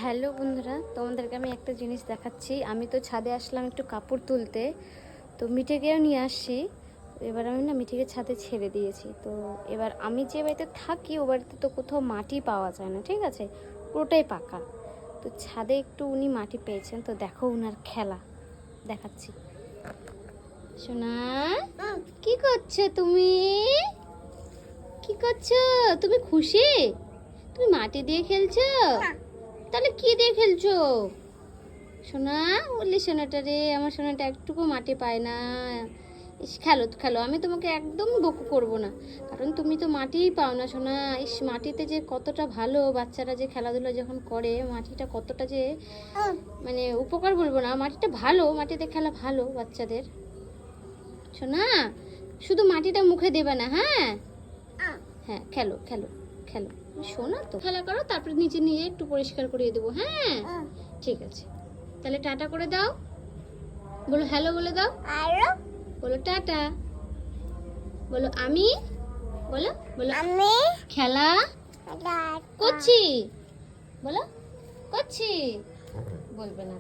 Hello বন্ধুরা, তোমাদেরকে আমি একটা জিনিস দেখাচ্ছি। আমি তো ছাদে আসলাম একটু কাপড় তুলতে, তো মিঠেকেও নিয়ে আসছি। এবার আমি না মিঠেকে ছাদে ছেড়ে দিয়েছি। তো এবার আমি যে বাড়িতে থাকি ও বাড়িতে তো কোথাও মাটি পাওয়া যায় না, ঠিক আছে, পুরোটাই পাকা। তো ছাদে একটু উনি মাটি পেয়েছেন, তো দেখো উনার খেলা দেখাচ্ছি। সোনা, কি করছো তুমি? কি করছো তুমি? খুশি? তুমি মাটি দিয়ে খেলছো? তাহলে কি দিয়ে খেলছো সোনা? বললি সোনাটা রে, আমার সোনাটা একটুকু মাটি পায় না। ইস, খেলো খেলো, আমি তোমাকে একদম বকু করব না, কারণ তুমি তো মাটিই পাও না সোনা। ইস, মাটিতে যে কতটা ভালো, বাচ্চারা যে খেলাধুলা যখন করে, মাটিটা কতটা যে মানে উপকার বলবো না, মাটিটা ভালো, মাটিতে খেলা ভালো বাচ্চাদের। সোনা, শুধু মাটিটা মুখে দেবে না, হ্যাঁ হ্যাঁ, খেলো খেলো খেলো। শোনা তো, খেলা করো, তারপরে নিচে নিয়ে একটু পরিষ্কার করিয়ে দেবো। হ্যাঁ ঠিক আছে, তাহলে টাটা করে দাও, বলো হ্যালো বলে দাও, বলো টাটা, বলো আমি, বলো বলো আমি খেলা করছি, বলো করছি, বলবে না।